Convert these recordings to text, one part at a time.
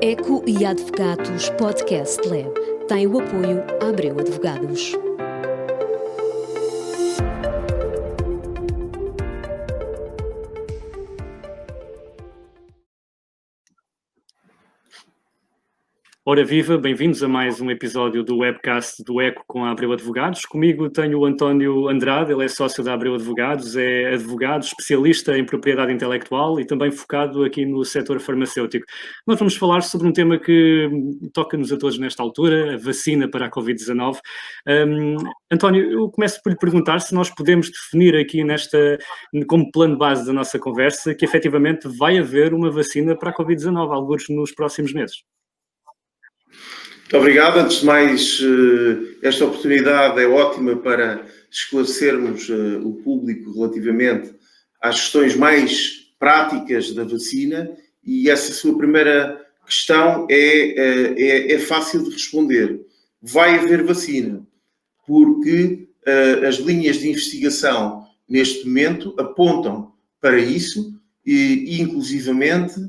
Eco e Advogados Podcast Lab tem o apoio Abreu Advogados. Ora viva, bem-vindos a mais um episódio do webcast do Eco com a Abreu Advogados. Comigo tenho o António Andrade, ele é sócio da Abreu Advogados, é advogado, especialista em propriedade intelectual e também focado aqui no setor farmacêutico. Nós vamos falar sobre um tema que toca-nos a todos nesta altura, a vacina para a Covid-19. António, eu começo por lhe perguntar se nós podemos definir aqui como plano base da nossa conversa, que efetivamente vai haver uma vacina para a Covid-19, alguns nos próximos meses. Muito obrigado. Antes de mais, esta oportunidade é ótima para esclarecermos o público relativamente às questões mais práticas da vacina, e essa sua primeira questão é fácil de responder. Vai haver vacina, porque as linhas de investigação neste momento apontam para isso e inclusivamente,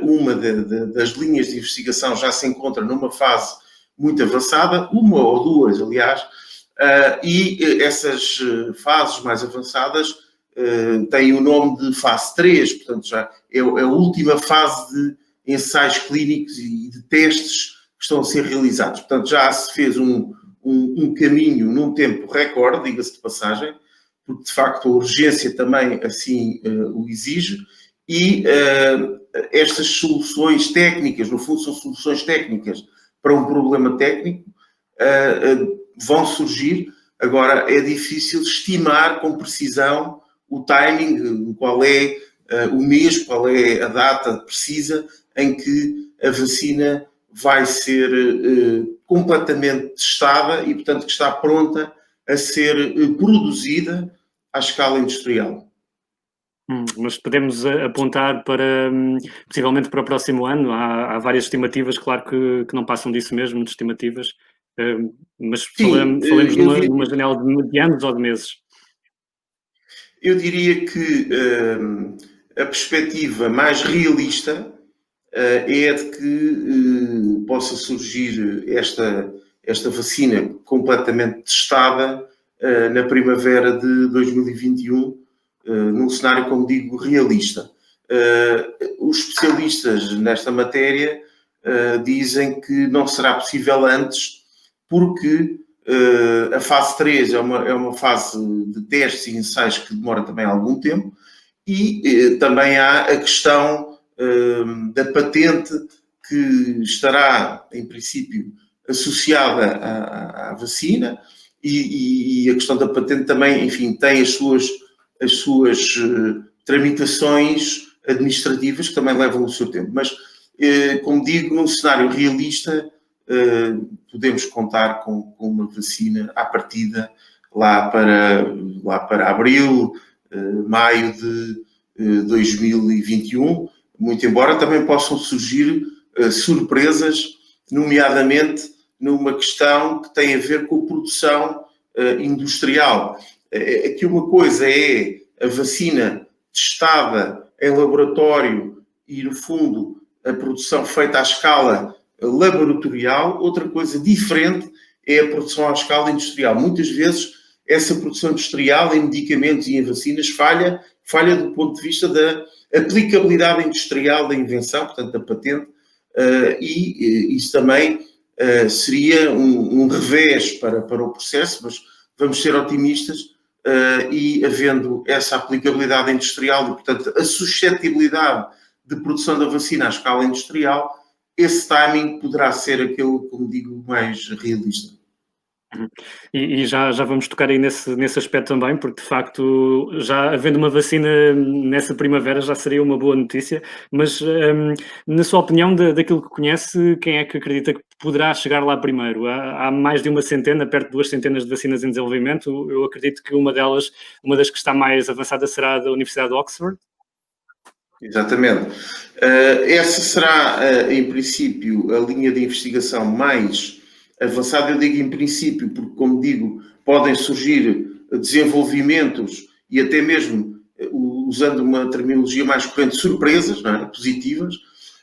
uma das linhas de investigação já se encontra numa fase muito avançada, uma ou duas, aliás, e essas fases mais avançadas têm o nome de fase 3, portanto já é a última fase de ensaios clínicos e de testes que estão a ser realizados. Portanto, já se fez um caminho num tempo recorde, diga-se de passagem, porque de facto a urgência também assim o exige, e estas soluções técnicas, no fundo são soluções técnicas para um problema técnico, vão surgir. Agora é difícil estimar com precisão o timing, qual é o mês, qual é a data precisa em que a vacina vai ser completamente testada e, portanto, que está pronta a ser produzida à escala industrial. Mas podemos apontar para, possivelmente para o próximo ano. Há várias estimativas, claro que não passam disso mesmo, muitas estimativas, mas sim, falemos numa janela de anos ou de meses. Eu diria que a perspectiva mais realista é de que possa surgir esta vacina completamente testada na primavera de 2021, num cenário, como digo, realista. Os especialistas nesta matéria dizem que não será possível antes, porque a fase 3 é uma fase de testes e ensaios que demora também algum tempo, e também há a questão da patente, que estará, em princípio, associada à vacina, e a questão da patente também, enfim, tem as suas tramitações administrativas, que também levam o seu tempo. Mas, como digo, num cenário realista, podemos contar com uma vacina à partida lá para abril, maio de 2021, muito embora também possam surgir surpresas, nomeadamente numa questão que tem a ver com a produção industrial. Aqui uma coisa é a vacina testada em laboratório e, no fundo, a produção feita à escala laboratorial. Outra coisa diferente é a produção à escala industrial. Muitas vezes essa produção industrial em medicamentos e em vacinas falha do ponto de vista da aplicabilidade industrial da invenção, portanto da patente, e isso também seria um revés para o processo, mas vamos ser otimistas. E havendo essa aplicabilidade industrial e, portanto, a suscetibilidade de produção da vacina à escala industrial, esse timing poderá ser aquele, como digo, mais realista. E já vamos tocar aí nesse aspecto também, porque de facto, já havendo uma vacina nessa primavera já seria uma boa notícia, mas na sua opinião, daquilo que conhece, quem é que acredita que poderá chegar lá primeiro? Há mais de uma centena, perto de 2 centenas de vacinas em desenvolvimento. Eu acredito que uma das que está mais avançada será da Universidade de Oxford. Exatamente. Essa será, em princípio, a linha de investigação mais avançado. Eu digo em princípio porque, como digo, podem surgir desenvolvimentos e até mesmo, usando uma terminologia mais corrente, surpresas, não é? Positivas,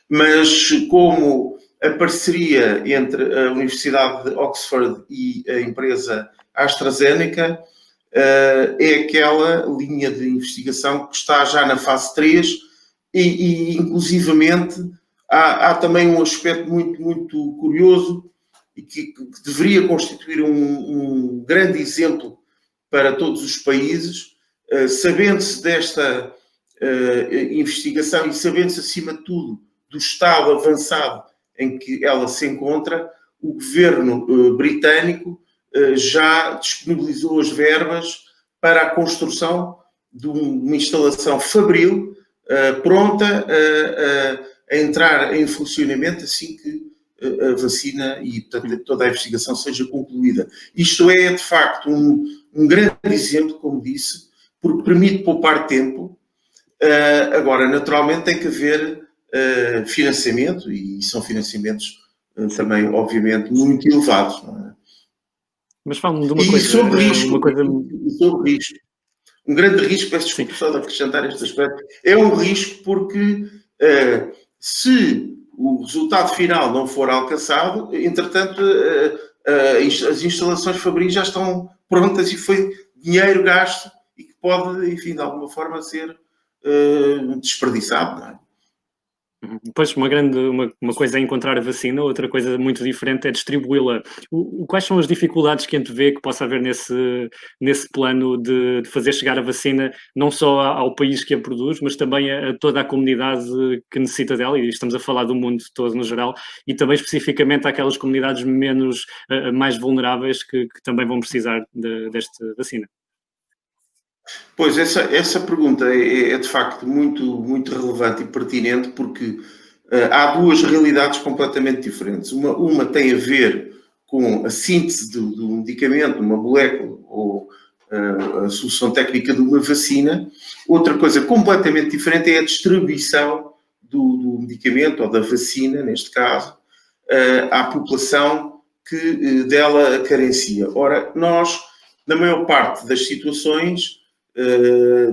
mas como a parceria entre a Universidade de Oxford e a empresa AstraZeneca é aquela linha de investigação que está já na fase 3 e inclusivamente, há também um aspecto muito, muito curioso e que deveria constituir um grande exemplo para todos os países, sabendo-se desta investigação e sabendo-se, acima de tudo, do estado avançado em que ela se encontra, o governo britânico já disponibilizou as verbas para a construção de uma instalação fabril pronta a entrar em funcionamento assim que a vacina e, portanto, toda a investigação seja concluída. Isto é, de facto, um grande exemplo, como disse, porque permite poupar tempo. Agora, naturalmente, tem que haver financiamento, e são financiamentos também, obviamente, muito elevados. Não é? Mas fala-me de uma e coisa... sobre risco, uma coisa... sobre risco. Um grande risco, peço desculpa só de acrescentar este aspecto, é um risco porque se o resultado final não for alcançado, entretanto, as instalações fabris já estão prontas e foi dinheiro gasto e que pode, enfim, de alguma forma ser desperdiçado, não é? Pois, uma coisa é encontrar a vacina, outra coisa muito diferente é distribuí-la. Quais são as dificuldades que antevê que possa haver nesse plano de fazer chegar a vacina não só ao país que a produz, mas também a toda a comunidade que necessita dela, e estamos a falar do mundo todo no geral, e também especificamente àquelas comunidades mais vulneráveis que também vão precisar desta vacina? Pois, essa pergunta é de facto muito, muito relevante e pertinente porque há duas realidades completamente diferentes. Uma tem a ver com a síntese do medicamento, uma molécula ou a solução técnica de uma vacina. Outra coisa completamente diferente é a distribuição do medicamento ou da vacina, neste caso, à população que dela carencia. Ora, nós, na maior parte das situações,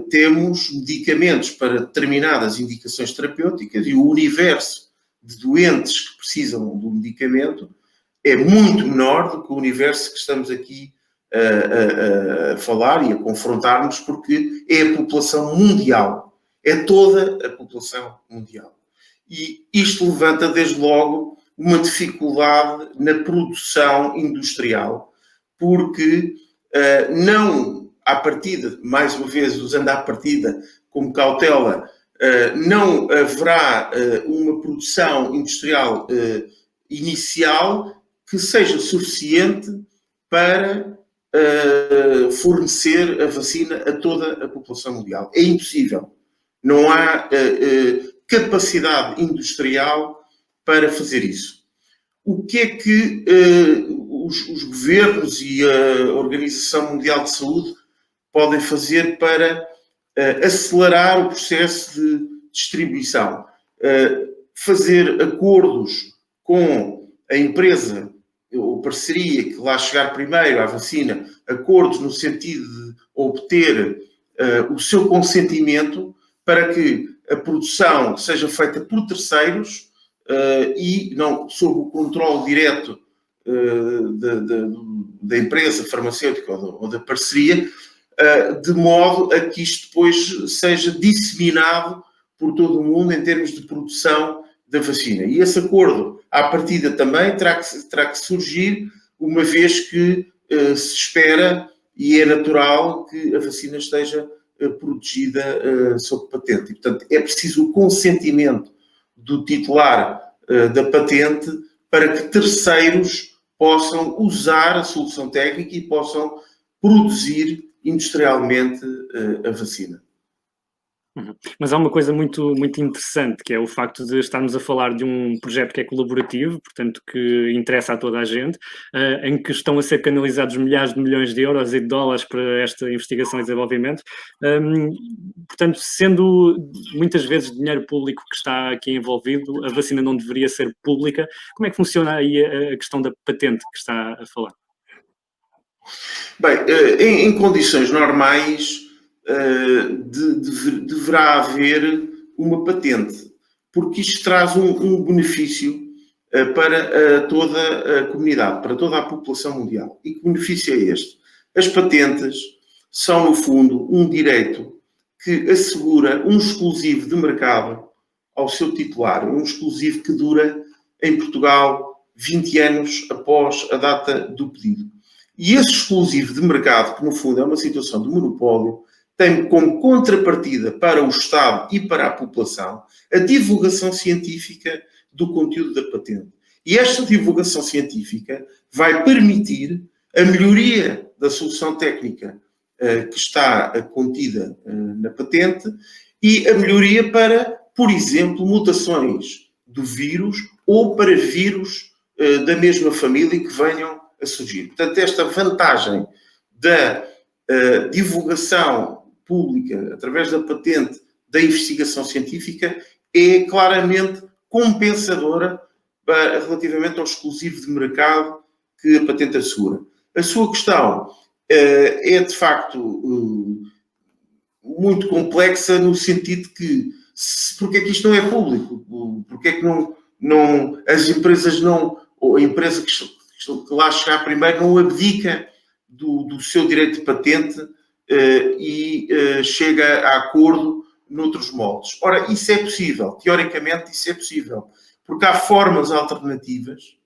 temos medicamentos para determinadas indicações terapêuticas e o universo de doentes que precisam do medicamento é muito menor do que o universo que estamos aqui a falar e a confrontarmos, porque é a população mundial, é toda a população mundial. E isto levanta, desde logo, uma dificuldade na produção industrial, porque não à partida, mais uma vez usando à partida como cautela, não haverá uma produção industrial inicial que seja suficiente para fornecer a vacina a toda a população mundial. É impossível. Não há capacidade industrial para fazer isso. O que é que os governos e a Organização Mundial de Saúde podem fazer para acelerar o processo de distribuição? Fazer acordos com a empresa ou parceria que lá chegar primeiro à vacina, acordos no sentido de obter o seu consentimento para que a produção seja feita por terceiros e não sob o controle direto da empresa farmacêutica ou da parceria, de modo a que isto depois seja disseminado por todo o mundo em termos de produção da vacina. E esse acordo, à partida, também terá que surgir, uma vez que se espera e é natural que a vacina esteja protegida sob patente. E, portanto, é preciso o consentimento do titular da patente para que terceiros possam usar a solução técnica e possam produzir industrialmente a vacina. Mas há uma coisa muito, muito interessante, que é o facto de estarmos a falar de um projeto que é colaborativo, portanto, que interessa a toda a gente, em que estão a ser canalizados milhares de milhões de euros e de dólares para esta investigação e desenvolvimento. Portanto, sendo muitas vezes dinheiro público que está aqui envolvido, a vacina não deveria ser pública. Como é que funciona aí a questão da patente que está a falar? Bem, em condições normais, deverá haver uma patente, porque isto traz um benefício para toda a comunidade, para toda a população mundial. E que benefício é este? As patentes são, no fundo, um direito que assegura um exclusivo de mercado ao seu titular, um exclusivo que dura em Portugal 20 anos após a data do pedido. E esse exclusivo de mercado, que no fundo é uma situação de monopólio, tem como contrapartida para o Estado e para a população a divulgação científica do conteúdo da patente. E esta divulgação científica vai permitir a melhoria da solução técnica que está contida na patente e a melhoria para, por exemplo, mutações do vírus ou para vírus da mesma família que venham a surgir. Portanto, esta vantagem da divulgação pública através da patente da investigação científica é claramente compensadora relativamente ao exclusivo de mercado que a patente assegura. A sua questão é, de facto, muito complexa no sentido que porque é que isto não é público? Porque é que não as empresas não, ou a empresa que lá chegar primeiro não abdica do seu direito de patente e chega a acordo noutros moldes. Ora, isso é possível. Teoricamente, isso é possível. Porque há formas alternativas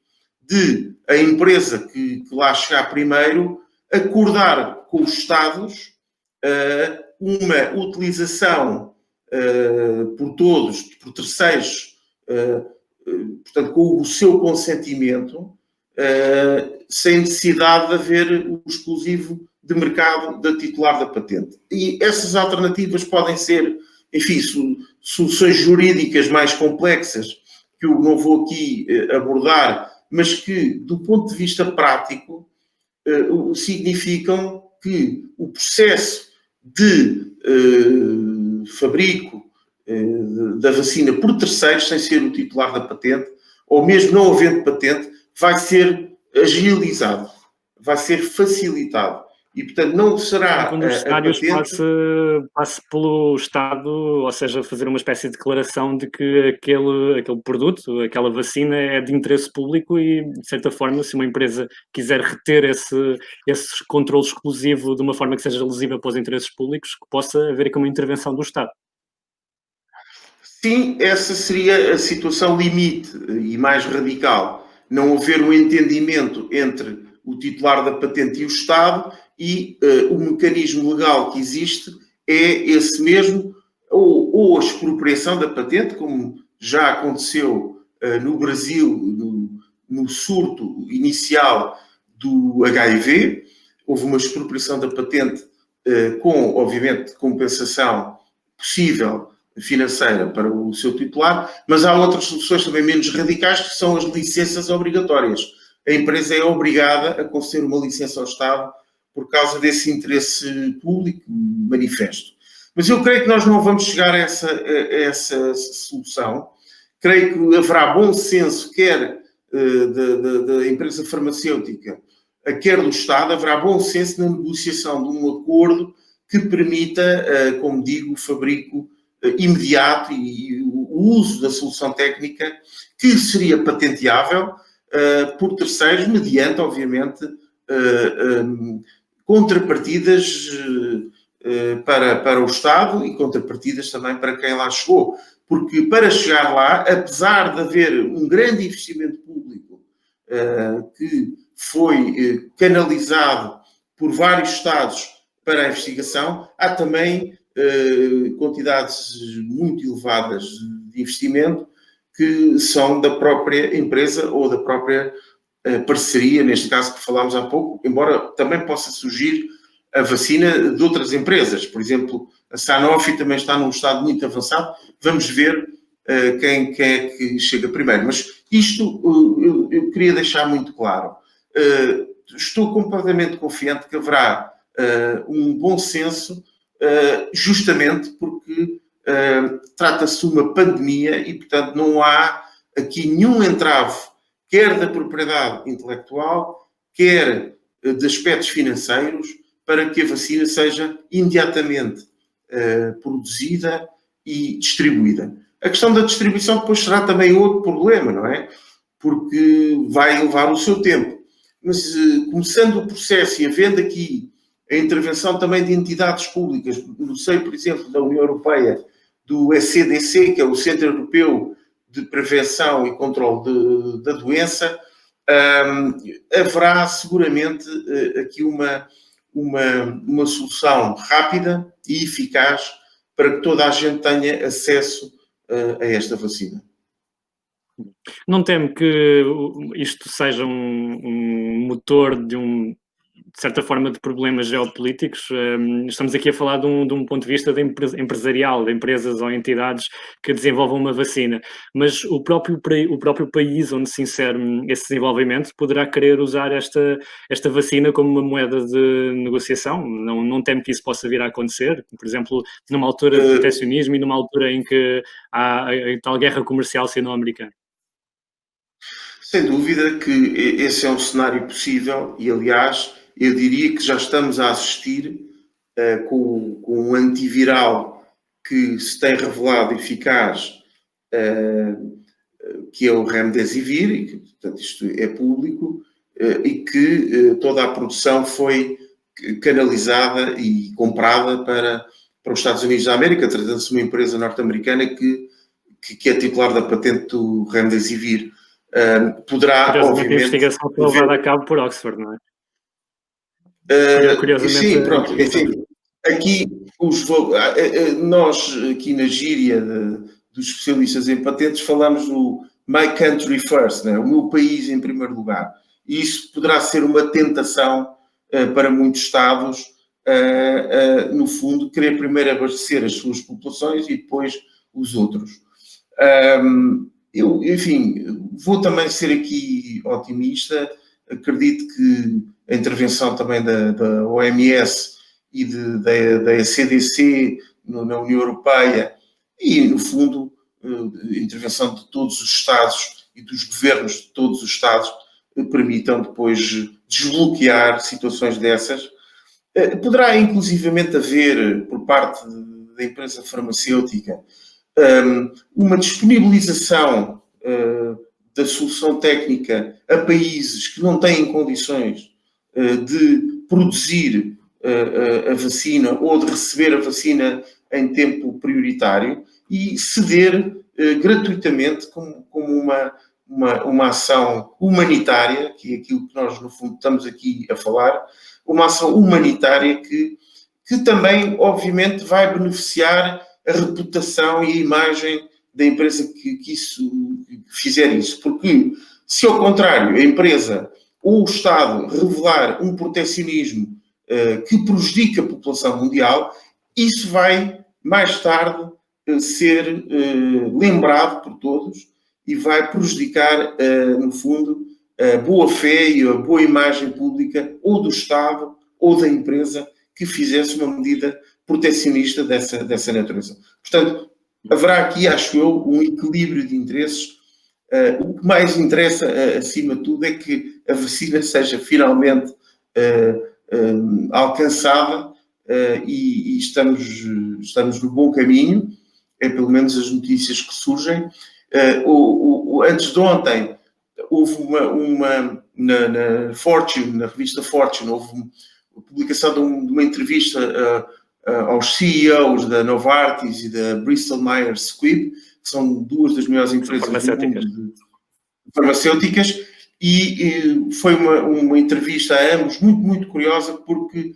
de a empresa que lá chegar primeiro acordar com os Estados uma utilização por todos, por terceiros, portanto, com o seu consentimento, sem necessidade de haver o exclusivo de mercado da titular da patente. E essas alternativas podem ser, enfim, soluções jurídicas mais complexas, que eu não vou aqui abordar, mas que, do ponto de vista prático, significam que o processo de fabrico da vacina por terceiros, sem ser o titular da patente, ou mesmo não havendo patente, vai ser agilizado, vai ser facilitado. E, portanto, não será quando os cenários patente... passe pelo Estado, ou seja, fazer uma espécie de declaração de que aquele produto, aquela vacina é de interesse público e, de certa forma, se uma empresa quiser reter esse controle exclusivo de uma forma que seja lesiva para os interesses públicos, que possa haver aqui uma intervenção do Estado. Sim, essa seria a situação limite e mais radical. Não haver um entendimento entre o titular da patente e o Estado e o mecanismo legal que existe é esse mesmo, ou a expropriação da patente, como já aconteceu no Brasil, no surto inicial do HIV. Houve uma expropriação da patente com, obviamente, compensação possível financeira para o seu titular, mas há outras soluções também menos radicais, que são as licenças obrigatórias. A empresa é obrigada a conceder uma licença ao Estado por causa desse interesse público manifesto. Mas eu creio que nós não vamos chegar a essa solução. Creio que haverá bom senso, quer da empresa farmacêutica, quer do Estado, haverá bom senso na negociação de um acordo que permita, como digo, o fabrico imediato e o uso da solução técnica que seria patenteável por terceiros, mediante, obviamente, contrapartidas para o Estado e contrapartidas também para quem lá chegou. Porque para chegar lá, apesar de haver um grande investimento público que foi canalizado por vários Estados para a investigação, há também quantidades muito elevadas de investimento que são da própria empresa ou da própria parceria, neste caso que falámos há pouco, embora também possa surgir a vacina de outras empresas. Por exemplo, a Sanofi também está num estado muito avançado. Vamos ver quem é que chega primeiro. Mas isto eu queria deixar muito claro. Estou completamente confiante que haverá um bom senso, justamente porque trata-se de uma pandemia e, portanto, não há aqui nenhum entrave, quer da propriedade intelectual, quer de aspectos financeiros, para que a vacina seja imediatamente produzida e distribuída. A questão da distribuição depois será também outro problema, não é? Porque vai levar o seu tempo. Mas começando o processo e havendo aqui a intervenção também de entidades públicas, no seio, por exemplo, da União Europeia, do ECDC, que é o Centro Europeu de Prevenção e Controlo da Doença, haverá seguramente aqui uma solução rápida e eficaz para que toda a gente tenha acesso a esta vacina. Não teme que isto seja um motor de certa forma, de problemas geopolíticos? Estamos aqui a falar de um ponto de vista empresarial, de empresas ou entidades que desenvolvam uma vacina, mas o próprio país onde se insere esse desenvolvimento poderá querer usar esta vacina como uma moeda de negociação? Não teme que isso possa vir a acontecer? Por exemplo, numa altura de proteccionismo e numa altura em que há a tal guerra comercial sino-americana? Sem dúvida que esse é um cenário possível e, aliás, eu diria que já estamos a assistir com um antiviral que se tem revelado eficaz, que é o Remdesivir, e que, portanto, isto é público, e que toda a produção foi canalizada e comprada para os Estados Unidos da América, tratando-se de uma empresa norte-americana que é titular da patente do Remdesivir. Poderá, obviamente... A investigação foi levada a cabo por Oxford, não é? Curiosamente, sim, pronto. Enfim, aqui nós aqui na gíria dos especialistas em patentes falamos no My Country First, né? O meu país em primeiro lugar. E isso poderá ser uma tentação para muitos Estados, no fundo, querer primeiro abastecer as suas populações e depois os outros. Eu, enfim, vou também ser aqui otimista. Acredito que a intervenção também da OMS e da ECDC na União Europeia e, no fundo, a intervenção de todos os Estados e dos governos de todos os Estados permitam depois desbloquear situações dessas. Poderá, inclusivamente, haver, por parte da empresa farmacêutica, uma disponibilização da solução técnica a países que não têm condições de produzir a vacina ou de receber a vacina em tempo prioritário e ceder gratuitamente como uma ação humanitária, que é aquilo que nós, no fundo, estamos aqui a falar, uma ação humanitária que também, obviamente, vai beneficiar a reputação e a imagem da empresa que fizer isso. Porque, se ao contrário, a empresa ou o Estado revelar um proteccionismo que prejudica a população mundial, isso vai, mais tarde, ser lembrado por todos e vai prejudicar, no fundo, a boa-fé e a boa imagem pública ou do Estado ou da empresa que fizesse uma medida proteccionista dessa natureza. Portanto, haverá aqui, acho eu, um equilíbrio de interesses. O que mais interessa, acima de tudo, é que a vacina seja finalmente alcançada e estamos no bom caminho. É pelo menos as notícias que surgem. Antes de ontem, houve na Fortune, na revista Fortune, houve a publicação de uma entrevista aos CEOs da Novartis e da Bristol Myers Squibb, que são duas das maiores empresas farmacêuticas, e foi uma entrevista a ambos muito, muito curiosa, porque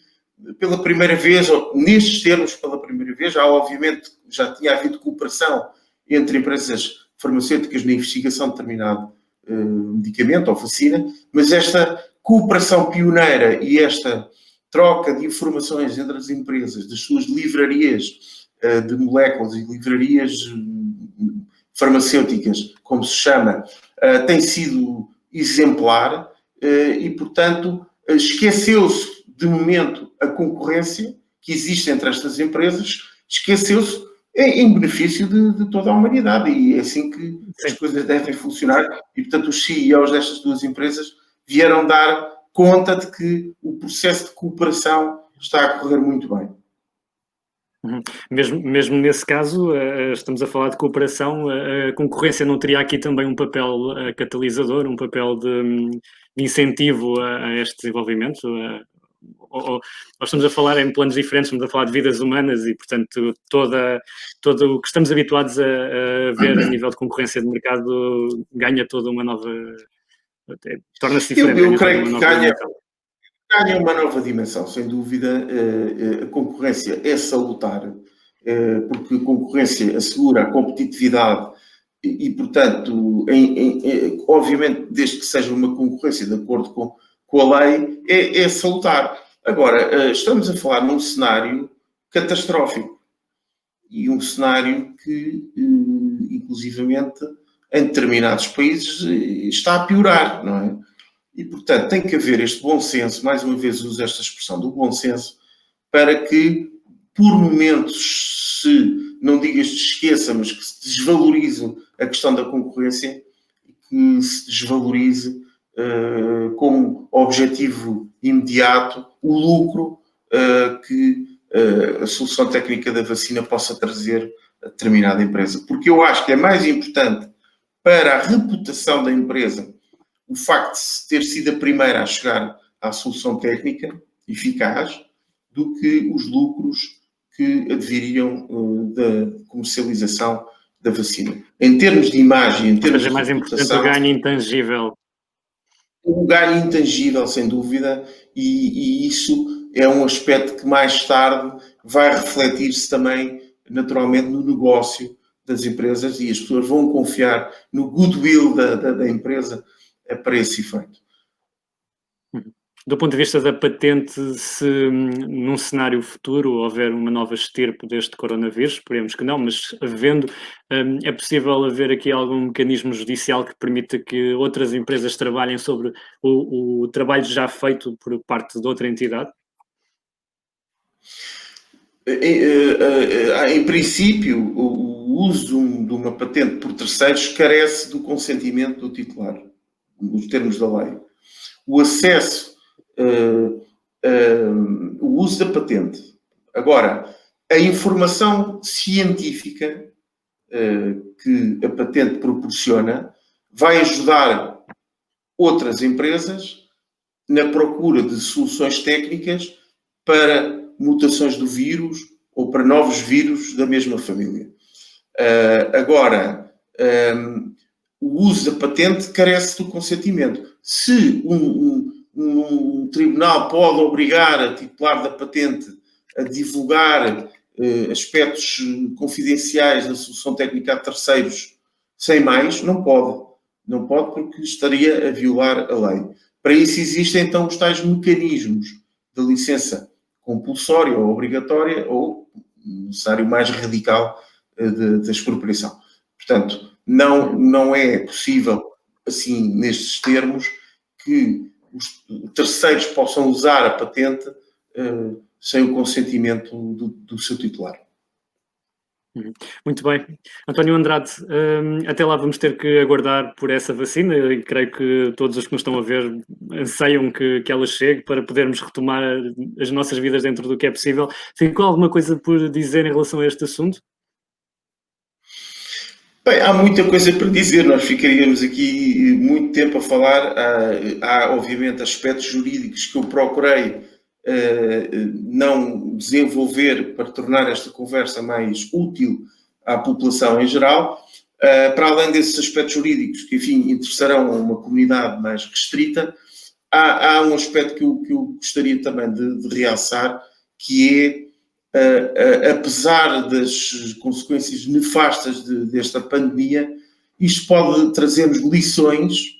pela primeira vez, nestes termos, pela primeira vez, obviamente já tinha havido cooperação entre empresas farmacêuticas na investigação de determinado medicamento ou vacina, mas esta cooperação pioneira e esta troca de informações entre as empresas, das suas livrarias de moléculas e livrarias farmacêuticas, como se chama, tem sido exemplar e, portanto, esqueceu-se de momento a concorrência que existe entre estas empresas, esqueceu-se em benefício de toda a humanidade, e é assim que as coisas devem funcionar, e, portanto, os CEOs destas duas empresas vieram dar conta de que o processo de cooperação está a correr muito bem. Mesmo nesse caso, estamos a falar de cooperação, a concorrência não teria aqui também um papel catalisador, um papel de incentivo a este desenvolvimento? Ou nós estamos a falar em planos diferentes, estamos a falar de vidas humanas e, portanto, todo o que estamos habituados a ver a nível de concorrência de mercado ganha toda uma nova... torna-se diferente. Eu creio que ganha uma nova dimensão, sem dúvida. A concorrência é salutar, porque a concorrência assegura a competitividade e portanto, obviamente, desde que seja uma concorrência de acordo com a lei, é salutar. Agora, estamos a falar num cenário catastrófico e um cenário que, inclusivamente, em determinados países está a piorar, não é? E, portanto, tem que haver este bom senso, mais uma vez uso esta expressão do bom senso, para que, por momentos, se não digas se esqueça, mas que se desvalorize a questão da concorrência, que se desvalorize como objetivo imediato o lucro que a solução técnica da vacina possa trazer a determinada empresa. Porque eu acho que é mais importante para a reputação da empresa o facto de ter sido a primeira a chegar à solução técnica eficaz do que os lucros que adviriam da comercialização da vacina. Em termos de imagem, em termos de mais importante o ganho intangível. Um ganho intangível, sem dúvida, e isso é um aspecto que mais tarde vai refletir-se também, naturalmente, no negócio das empresas e as pessoas vão confiar no goodwill da empresa para esse efeito. Do ponto de vista da patente, se num cenário futuro houver uma nova estirpe deste coronavírus, esperemos que não, mas havendo, é possível haver aqui algum mecanismo judicial que permita que outras empresas trabalhem sobre o trabalho já feito por parte de outra entidade? Em princípio, o uso de uma patente por terceiros carece do consentimento do titular, nos termos da lei. O acesso, o uso da patente. Agora, a informação científica que a patente proporciona vai ajudar outras empresas na procura de soluções técnicas para mutações do vírus ou para novos vírus da mesma família. Agora, o uso da patente carece do consentimento. Se um tribunal pode obrigar a titular da patente a divulgar aspectos confidenciais da solução técnica a terceiros sem mais, não pode. Não pode porque estaria a violar a lei. Para isso existem então os tais mecanismos de licença compulsória ou obrigatória ou necessário mais radical da expropriação. Portanto, não é possível, assim, nestes termos, que os terceiros possam usar a patente sem o consentimento do seu titular. Muito bem. António Andrade, até lá vamos ter que aguardar por essa vacina e creio que todos os que nos estão a ver anseiam que ela chegue para podermos retomar as nossas vidas dentro do que é possível. Ficou alguma coisa por dizer em relação a este assunto? Bem, há muita coisa para dizer, nós ficaríamos aqui muito tempo a falar. Há obviamente aspectos jurídicos que eu procurei não desenvolver para tornar esta conversa mais útil à população em geral, para além desses aspectos jurídicos que, enfim, interessarão a uma comunidade mais restrita, há um aspecto que eu gostaria também de realçar, que é, apesar das consequências nefastas desta pandemia, isto pode trazer-nos lições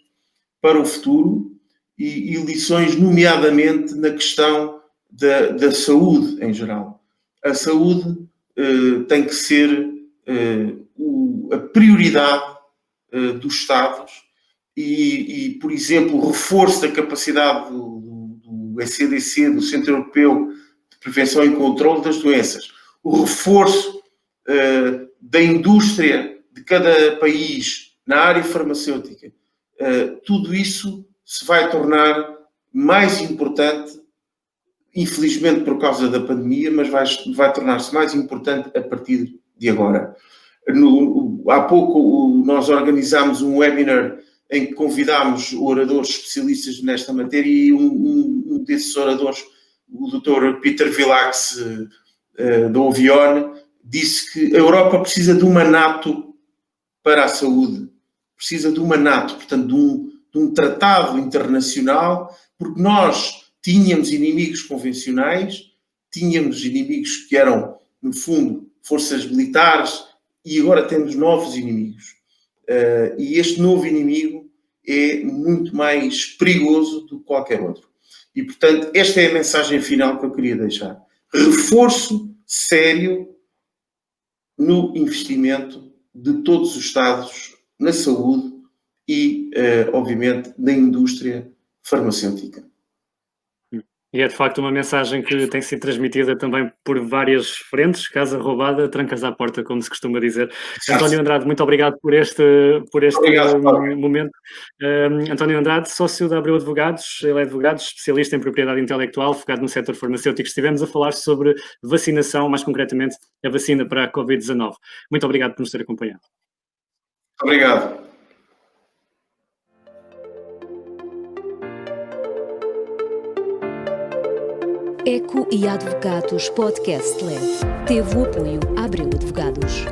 para o futuro e lições, nomeadamente, na questão da saúde em geral. A saúde tem que ser a prioridade dos Estados e, por exemplo, o reforço da capacidade do ECDC, do Centro Europeu de Prevenção e Controle das Doenças, o reforço da indústria de cada país na área farmacêutica, tudo isso se vai tornar mais importante infelizmente por causa da pandemia, mas vai tornar-se mais importante a partir de agora. Há pouco nós organizámos um webinar em que convidámos oradores especialistas nesta matéria e um desses oradores, o Dr. Peter Vilax, da Ovione, disse que a Europa precisa de uma NATO para a saúde. Precisa de uma NATO, portanto, de um tratado internacional, porque nós tínhamos inimigos convencionais, tínhamos inimigos que eram, no fundo, forças militares, e agora temos novos inimigos. E este novo inimigo é muito mais perigoso do que qualquer outro. E, portanto, esta é a mensagem final que eu queria deixar. Reforço sério no investimento de todos os Estados na saúde e, obviamente, na indústria farmacêutica. E é de facto uma mensagem que tem sido transmitida também por várias frentes, casa roubada, trancas à porta, como se costuma dizer. António Andrade, muito obrigado por este momento. António Andrade, sócio da Abreu Advogados, ele é advogado, especialista em propriedade intelectual, focado no setor farmacêutico. Estivemos a falar sobre vacinação, mais concretamente a vacina para a Covid-19. Muito obrigado por nos ter acompanhado. Obrigado. Eco e Advogados Podcast Lab teve o apoio Abreu Advogados.